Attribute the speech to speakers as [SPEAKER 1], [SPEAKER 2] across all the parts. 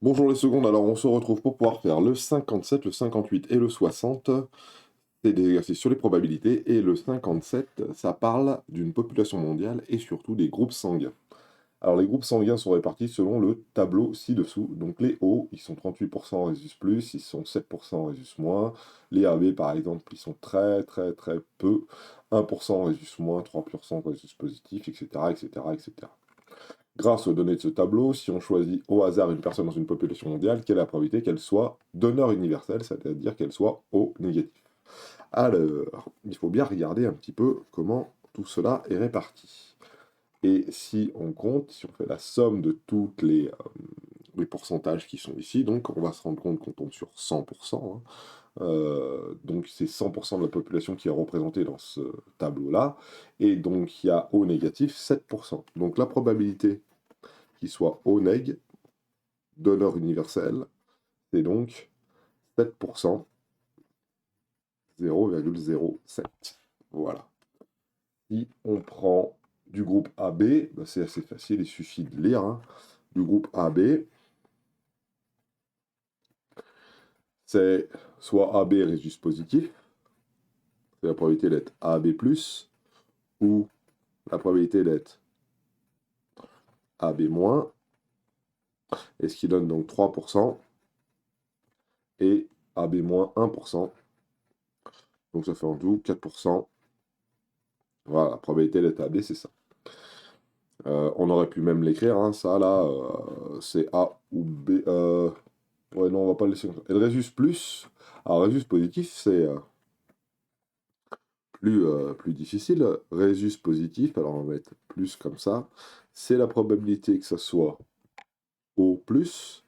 [SPEAKER 1] Bonjour les secondes, alors on se retrouve pour pouvoir faire le 57, le 58 et le 60. C'est des exercices sur les probabilités et le 57, ça parle d'une population mondiale et surtout des groupes sanguins. Alors les groupes sanguins sont répartis selon le tableau ci-dessous. Donc les O, ils sont 38% résus plus, ils sont 7% résus moins. Les AB par exemple, ils sont très très très peu, 1% résus moins, 3% résus positif, etc. etc. etc. Grâce aux données de ce tableau, si on choisit au hasard une personne dans une population mondiale, quelle est la probabilité qu'elle soit donneur universel, c'est-à-dire qu'elle soit O négatif? Alors, il faut bien regarder un petit peu comment tout cela est réparti. Et si on compte, si on fait la somme de tous les pourcentages qui sont ici, donc on va se rendre compte qu'on tombe sur 100%. Donc c'est 100% de la population qui est représentée dans ce tableau-là. Et donc il y a O négatif 7%. Donc la probabilité qu'il soit O neg, donneur universel, c'est donc 7%, 0,07. Voilà. Si on prend du groupe AB, bah c'est assez facile, il suffit de lire. Hein. Du groupe AB, c'est soit AB résus positif, c'est la probabilité d'être AB+, ou la probabilité d'être AB-, et ce qui donne donc 3%, et AB- 1%, donc ça fait en tout 4%. Voilà, la probabilité d'être AB, c'est ça. On aurait pu même l'écrire, hein, ça là, c'est A ou B. Ouais, non, on va pas le laisser comme ça. Et le résus plus, alors résus positif, c'est plus difficile. Résus positif, alors on va mettre plus comme ça, c'est la probabilité que ça soit O plus,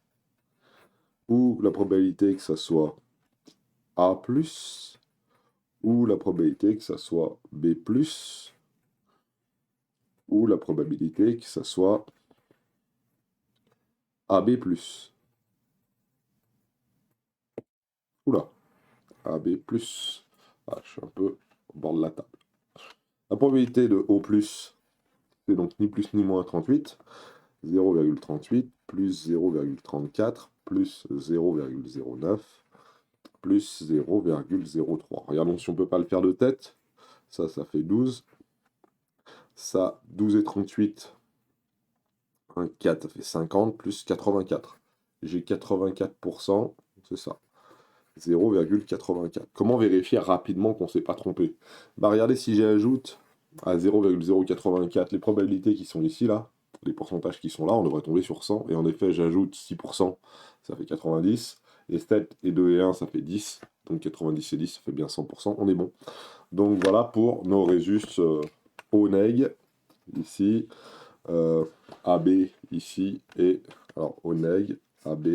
[SPEAKER 1] ou la probabilité que ça soit A plus, ou la probabilité que ça soit B plus, ou la probabilité que ça soit AB plus. Oula, AB plus. Ah, je suis un peu au bord de la table. La probabilité de O+, c'est donc ni plus ni moins 38, 0,38 plus 0,34 plus 0,09 plus 0,03. Regardons si on ne peut pas le faire de tête. Ça fait 12. Ça, 12 et 38, 1, 4, ça fait 50 plus 84. J'ai 84%, c'est ça. 0,84. Comment vérifier rapidement qu'on ne s'est pas trompé? Bah regardez si j'ajoute à 0,084 les probabilités qui sont ici, là, les pourcentages qui sont là, on devrait tomber sur 100. Et en effet, j'ajoute 6%, ça fait 90. Et 7 et 2 et 1, ça fait 10. Donc 90 et 10, ça fait bien 100%. On est bon. Donc voilà pour nos résus O neg, ici, euh, AB ici, et alors O neg, AB,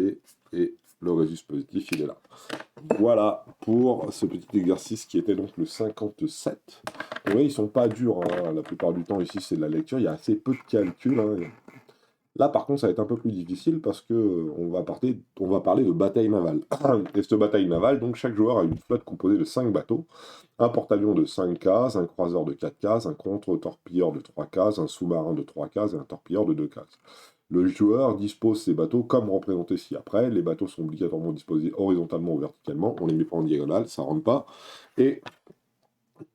[SPEAKER 1] et le résus positif, il est là. Voilà pour ce petit exercice qui était donc le 57. Oui, ils sont pas durs, hein. La plupart du temps ici c'est de la lecture, il y a assez peu de calculs. Hein. Là par contre ça va être un peu plus difficile parce que on va parler de bataille navale. Et cette bataille navale, donc chaque joueur a une flotte composée de 5 bateaux, un porte-avions de 5 cases, un croiseur de 4 cases, un contre-torpilleur de 3 cases, un sous-marin de 3 cases et un torpilleur de 2 cases. Le joueur dispose ses bateaux comme représenté ci-après. Les bateaux sont obligatoirement disposés horizontalement ou verticalement. On ne les met pas en diagonale, ça ne rentre pas. Et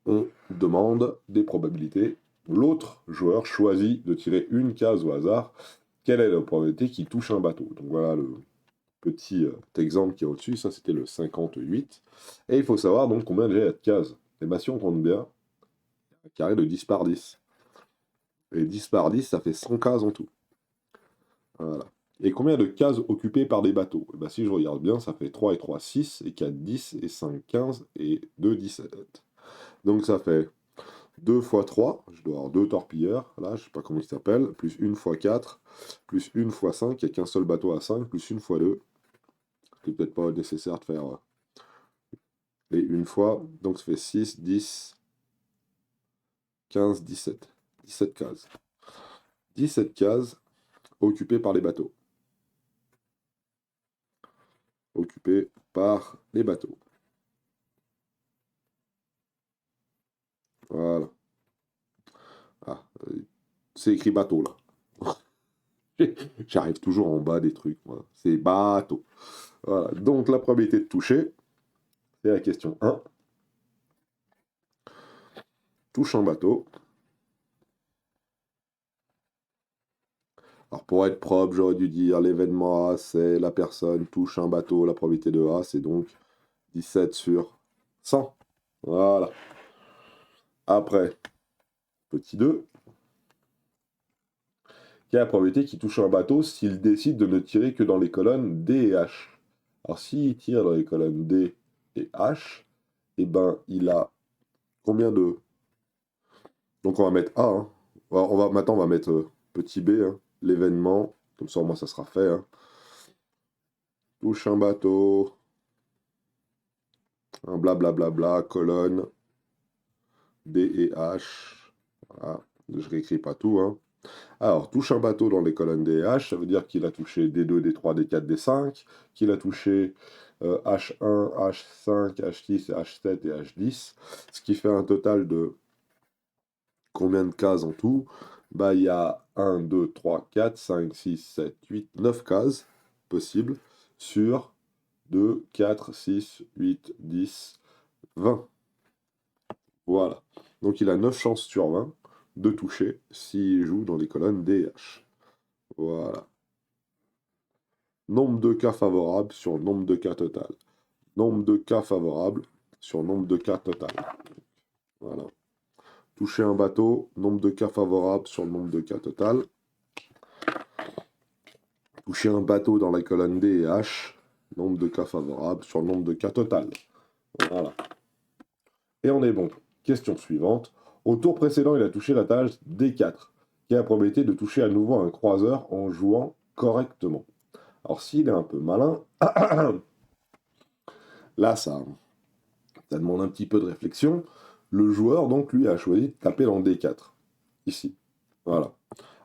[SPEAKER 1] on demande des probabilités. L'autre joueur choisit de tirer une case au hasard. Quelle est la probabilité qu'il touche un bateau? Donc voilà le petit exemple qui est au-dessus. Ça, c'était le 58. Et il faut savoir donc combien déjà il y a de cases. Et bien si on compte bien, un carré de 10 par 10. Et 10 par 10, ça fait 100 cases en tout. Voilà. Et combien de cases occupées par des bateaux? Eh ben, si je regarde bien, ça fait 3 et 3, 6, et 4, 10, et 5, 15, et 2, 17. Donc ça fait 2 fois 3, je dois avoir 2 torpilleurs, là, je sais pas comment il s'appelle, plus 1 fois 4, plus 1 fois 5, il n'y a qu'un seul bateau à 5, plus 1 fois 2. C'est peut-être pas nécessaire de faire les une fois, donc ça fait 6, 10, 15, 17. 17 cases. 17 cases occupées par les bateaux. Occupées par les bateaux. Voilà. Ah, c'est écrit bateau là. J'arrive toujours en bas des trucs, moi. C'est bateau. Voilà. Donc la probabilité de toucher, c'est la question 1. Touche un bateau. Alors pour être propre, j'aurais dû dire l'événement A, c'est la personne touche un bateau. La probabilité de A, c'est donc 17 sur 100. Voilà. Après, petit 2. Quelle est la probabilité qu'il touche un bateau s'il décide de ne tirer que dans les colonnes D et H? Alors s'il tire dans les colonnes D et H, eh ben il a combien de... Donc on va mettre A, hein. Maintenant on va mettre petit b, hein, l'événement, comme ça au moins ça sera fait, hein. Touche un bateau, un blablabla, colonne D et H. Voilà, je réécris pas tout, hein. Alors, touche un bateau dans les colonnes D et H, ça veut dire qu'il a touché D2, D3, D4, D5, qu'il a touché H1, H5, H6, H7 et H10, ce qui fait un total de combien de cases en tout? Bah, il y a 1, 2, 3, 4, 5, 6, 7, 8, 9 cases possibles sur 2, 4, 6, 8, 10, 20. Voilà. Donc il a 9 chances sur 20 de toucher s'il joue dans les colonnes D et H. Voilà. Nombre de cas favorables sur nombre de cas total. Nombre de cas favorables sur nombre de cas total. Voilà. Toucher un bateau, nombre de cas favorables sur le nombre de cas total. Toucher un bateau dans la colonne D et H, nombre de cas favorables sur le nombre de cas total. Voilà. Et on est bon. Question suivante. Au tour précédent, il a touché la tâche D4, qui a la probabilité de toucher à nouveau un croiseur en jouant correctement. Alors s'il est un peu malin, là ça demande un petit peu de réflexion. Le joueur, donc, lui, a choisi de taper dans D4. Ici. Voilà.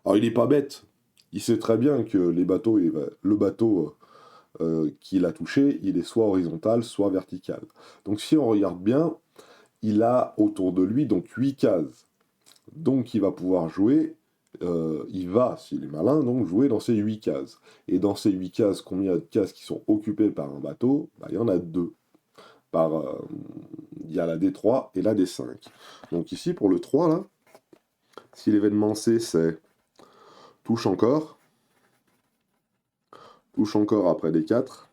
[SPEAKER 1] Alors il n'est pas bête. Il sait très bien que le bateau qu'il a touché, il est soit horizontal, soit vertical. Donc si on regarde bien, il a autour de lui donc 8 cases. Donc il va pouvoir jouer, il va, s'il est malin, donc jouer dans ces 8 cases. Et dans ces 8 cases, combien de cases qui sont occupées par un bateau? Bah, il y en a 2. Il y a la D3 et la D5. Donc ici, pour le 3, là, si l'événement C, c'est touche encore après D4,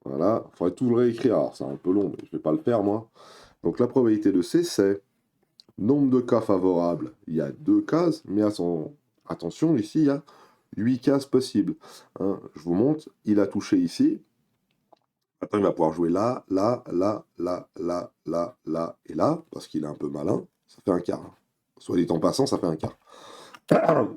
[SPEAKER 1] voilà, il faudrait tout le réécrire, alors c'est un peu long, mais je ne vais pas le faire, moi. Donc la probabilité de C, c'est nombre de cas favorables, il y a 2 cases, mais attention, ici, il y a 8 cases possibles. Hein, je vous montre, il a touché ici. Maintenant, il va pouvoir jouer là, là, là, là, là, là, là et là, parce qu'il est un peu malin. Ça fait un quart. Hein. Soit dit en passant, ça fait un quart.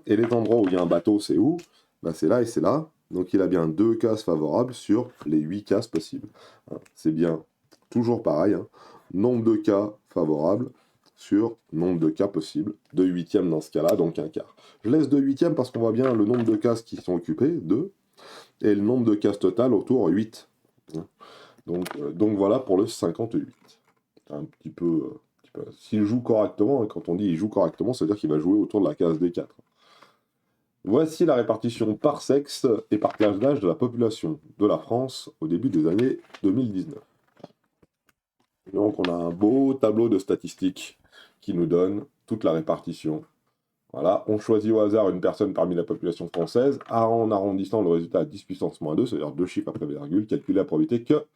[SPEAKER 1] Et les endroits où il y a un bateau, c'est où? Ben, c'est là et c'est là. Donc il a bien 2 cases favorables sur les 8 cases possibles. Hein, c'est bien toujours pareil. Hein. Nombre de cas favorables sur nombre de cas possibles. 2 huitièmes dans ce cas-là, donc un quart. Je laisse 2 huitièmes parce qu'on voit bien le nombre de cases qui sont occupées, 2, et le nombre de cases total autour, 8. Hein. Donc voilà pour le 58. Un petit peu. S'il joue correctement, quand on dit il joue correctement, ça veut dire qu'il va jouer autour de la case D4. Voici la répartition par sexe et par classe d'âge de la population de la France au début des années 2019. Donc on a un beau tableau de statistiques qui nous donne toute la répartition. Voilà, on choisit au hasard une personne parmi la population française, en arrondissant le résultat à 10 puissance moins 2, c'est-à-dire 2 chiffres après virgule, calculer la probabilité que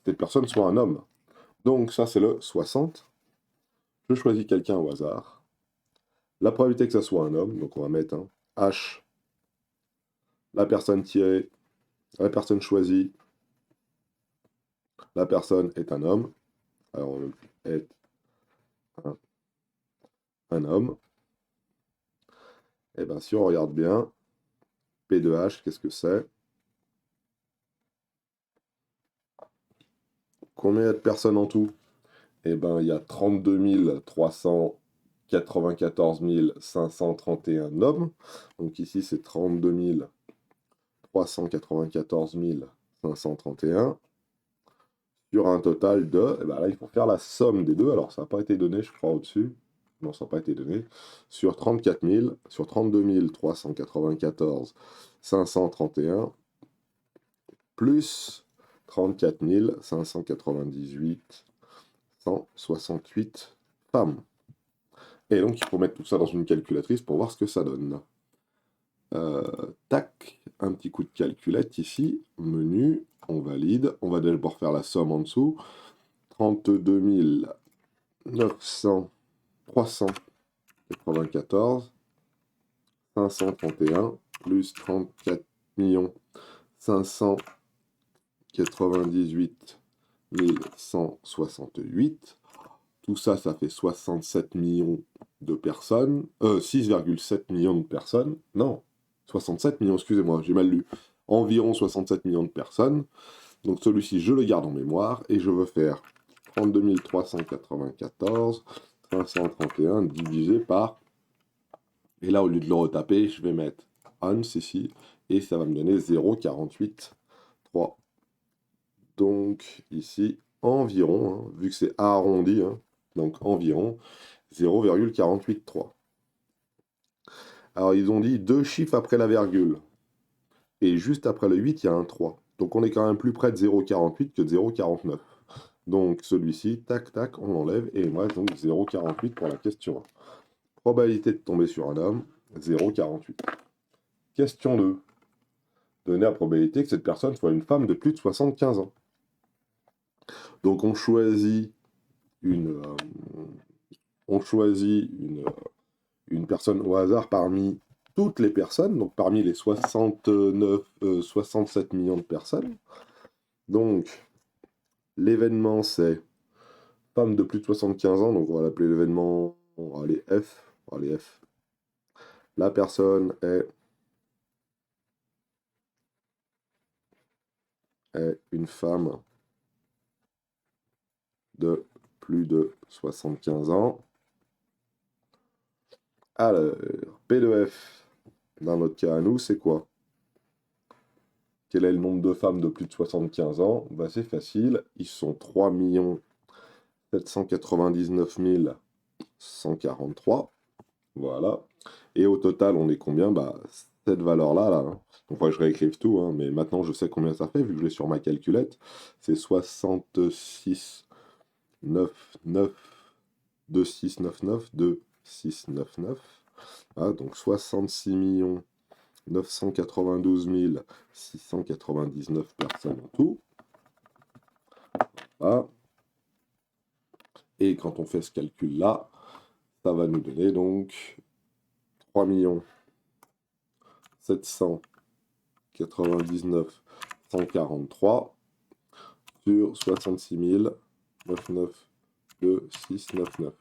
[SPEAKER 1] cette personne soit un homme. Donc ça c'est le 60. Je choisis quelqu'un au hasard. La probabilité que ça soit un homme, donc on va mettre un H, la personne tirée, la personne choisie, la personne est un homme. Alors on est un homme. Et bien si on regarde bien, P de H, qu'est-ce que c'est? Combien il y a de personnes en tout? Eh ben il y a 32 394 531 hommes. Donc ici c'est 32 394 531. Sur un total de, et ben là il faut faire la somme des deux, alors ça n'a pas été donné je crois au-dessus. non, ça n'a pas été donné, sur 34 000, sur 32 394 531, plus 34 598 168 femmes. Et donc, il faut mettre tout ça dans une calculatrice pour voir ce que ça donne. Tac, un petit coup de calculette ici, menu, on valide, on va d'abord faire la somme en dessous, 32 900, 394, 531, plus 34 598 168, tout ça, ça fait 67 millions de personnes, 6,7 millions de personnes, non, 67 millions, excusez-moi, j'ai mal lu, environ 67 millions de personnes. Donc celui-ci, je le garde en mémoire, et je veux faire 32 394, 531 divisé par, et là, au lieu de le retaper, je vais mettre ans ici, et ça va me donner 0,483. Donc ici, environ, hein, vu que c'est arrondi, hein, donc environ 0,483. Alors ils ont dit 2 chiffres après la virgule. Et juste après le 8, il y a un 3. Donc on est quand même plus près de 0,48 que de 0,49. Donc celui-ci, tac, tac, on l'enlève. Et il me reste donc 0,48 pour la question 1. Probabilité de tomber sur un homme, 0,48. Question 2. Donner la probabilité que cette personne soit une femme de plus de 75 ans. Donc on choisit une personne au hasard parmi toutes les personnes, donc parmi les 67 millions de personnes. Donc, l'événement, c'est femme de plus de 75 ans, donc on va l'appeler l'événement, on va aller F. La personne est une femme de plus de 75 ans. Alors, P de F, dans notre cas à nous, c'est quoi? Quel est le nombre de femmes de plus de 75 ans? Bah, c'est facile, ils sont 3 799 143. Voilà. Et au total, on est combien? Bah, cette valeur-là, là, hein. Donc, il faut que je réécrive tout, hein, mais maintenant, je sais combien ça fait, vu que je l'ai sur ma calculette. C'est 66 9 9 2699 2699. Ah, donc 66 992 699 personnes en tout. Voilà. Et quand on fait ce calcul-là, ça va nous donner donc 3 799 143 sur 66 099 699.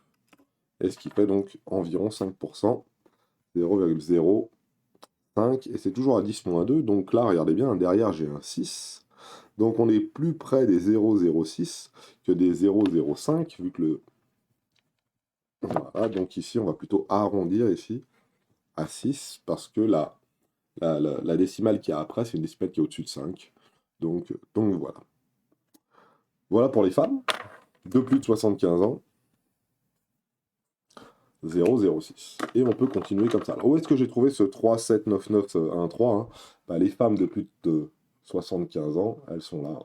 [SPEAKER 1] Et ce qui fait donc environ 5%, 0,05, et c'est toujours à 10-2, donc là, regardez bien, derrière j'ai un 6, donc on est plus près des 0,06 que des 0,05, vu que le... Voilà, donc ici, on va plutôt arrondir ici à 6, parce que la décimale qu'il y a après, c'est une décimale qui est au-dessus de 5. Donc voilà. Voilà pour les femmes de plus de 75 ans. 0,06. Et on peut continuer comme ça. Alors, où est-ce que j'ai trouvé ce 3,799,13, hein? Bah, les femmes de plus de 75 ans, elles sont là.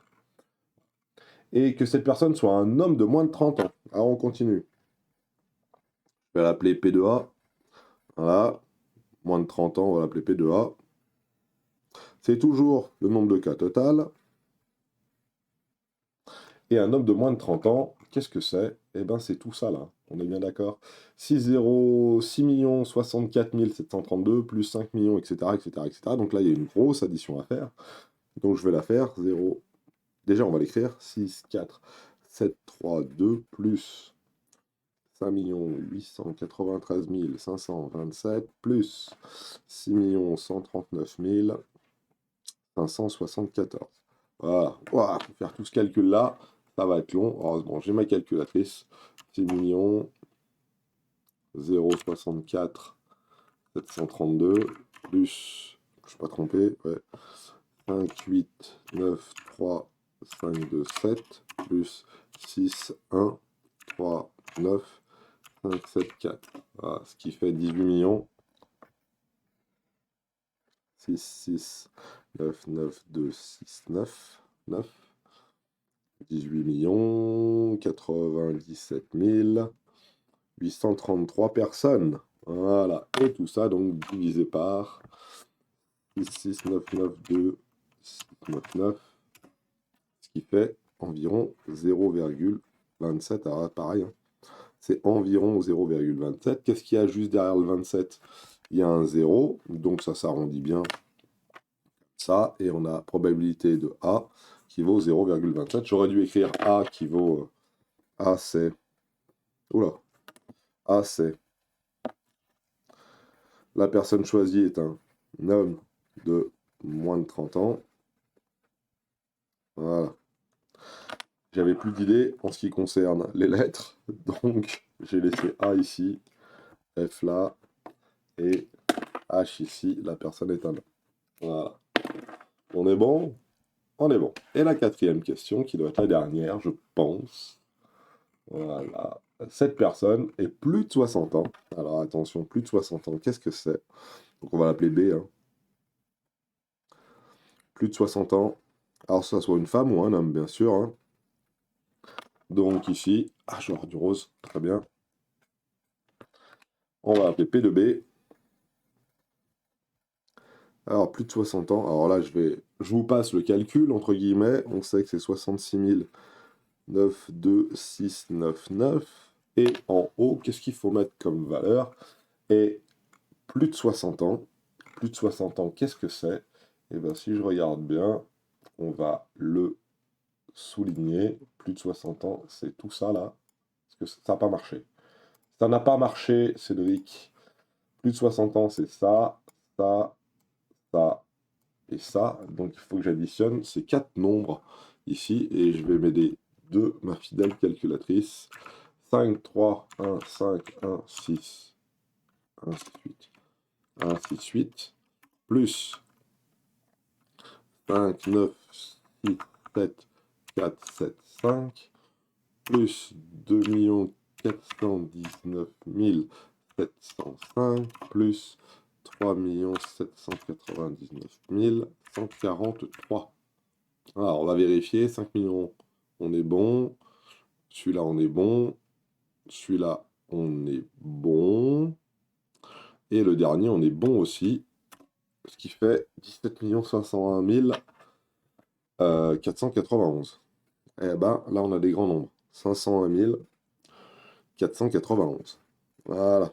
[SPEAKER 1] Et que cette personne soit un homme de moins de 30 ans. Alors, on continue. Je vais l'appeler P2A. Voilà. Moins de 30 ans, on va l'appeler P2A. C'est toujours le nombre de cas total. Et un homme de moins de 30 ans, qu'est-ce que c'est? Eh bien, c'est tout ça, là. On est bien d'accord. 6 64 732 plus 5 millions, etc., etc., etc. Donc là, il y a une grosse addition à faire. Donc, je vais la faire. 0. Déjà, on va l'écrire. 6, 4, 7, 3, 2, plus 5 893 527, plus 6 139 574. Voilà. Voilà. Pour faire tout ce calcul-là, ça va être long. Heureusement, j'ai ma calculatrice. 6 064 732 plus, je ne suis pas trompé, ouais, 5, 8, 9, 3, 5, 2, 7 plus 6, 1, 3, 9, 5, 7, 4. Voilà, ce qui fait 18 millions. 6, 6, 9, 9, 2, 6, 9, 9. 18 millions, 97 833 personnes. Voilà. Et tout ça, donc, divisé par 6, 6, 9, 9, 2, 6, 9, 9. Ce qui fait environ 0,27. Alors, pareil, hein. C'est environ 0,27. Qu'est-ce qu'il y a juste derrière le 27? Il y a un 0, donc ça s'arrondit bien. Ça, et on a probabilité de A qui vaut 0,27. J'aurais dû écrire A qui vaut... A, c'est... Oula. A, c'est... La personne choisie est un homme de moins de 30 ans. Voilà. J'avais plus d'idées en ce qui concerne les lettres, donc j'ai laissé A ici, F là, et H ici, la personne est un homme. Voilà. On est bon? On est bon. Et la quatrième question, qui doit être la dernière, je pense. Voilà. Cette personne est plus de 60 ans. Alors attention, plus de 60 ans, qu'est-ce que c'est? Donc on va l'appeler B. Hein. Plus de 60 ans. Alors que ça soit une femme ou un homme, bien sûr. Hein. Donc ici, genre du rose, très bien. On va appeler P de B. Alors, plus de 60 ans. Alors là, je vous passe le calcul, entre guillemets. On sait que c'est 66 9, 2, 6, 9, 9. Et en haut, qu'est-ce qu'il faut mettre comme valeur? Et plus de 60 ans. Plus de 60 ans, qu'est-ce que c'est? Et bien, si je regarde bien, on va le souligner. Plus de 60 ans, c'est tout ça là. Parce que ça n'a pas marché. Ça n'a pas marché, Cédric. Plus de 60 ans, c'est ça, ça, ça et ça. Donc il faut que j'additionne ces 4 nombres ici. Et je vais m'aider de ma fidèle calculatrice. 5, 3, 1, 5, 1, 6, 1, 6, 8, 1, 6, 8, plus 5, 9, 6, 7, 4, 7, 5, plus 2 419 705, plus 3 799 143. Alors, on va vérifier. 5 millions, on est bon. Celui-là, on est bon. Celui-là, on est bon. Et le dernier, on est bon aussi. Ce qui fait 17 501 491. Eh ben, là, on a des grands nombres. 501 491. Voilà.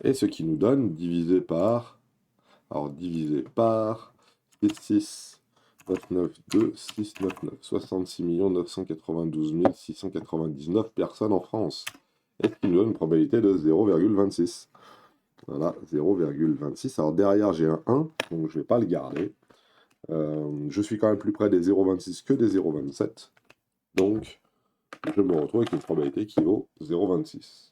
[SPEAKER 1] Et ce qui nous donne, divisé par... Alors, divisé par 6, 6, 9, 9, 2, 6, 9, 9. 66 992 699 personnes en France. Et ce qui nous donne une probabilité de 0,26. Voilà, 0,26. Alors, derrière, j'ai un 1, donc je ne vais pas le garder. Je suis quand même plus près des 0,26 que des 0,27. Donc, je me retrouve avec une probabilité qui vaut 0,26.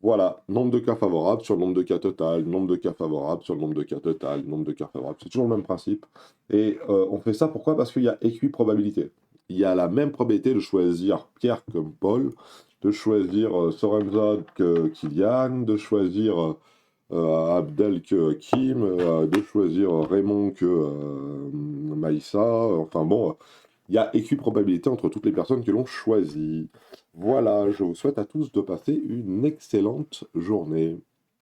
[SPEAKER 1] Voilà, nombre de cas favorables sur le nombre de cas total, nombre de cas favorables sur le nombre de cas total, nombre de cas favorables. C'est toujours le même principe. Et on fait ça pourquoi? Parce qu'il y a équiprobabilité. Il y a la même probabilité de choisir Pierre comme Paul, de choisir Sorenza que Kylian, de choisir Abdel que Kim, de choisir Raymond que Maïssa. Enfin bon, il y a équiprobabilité entre toutes les personnes que l'on choisit. Voilà, je vous souhaite à tous de passer une excellente journée.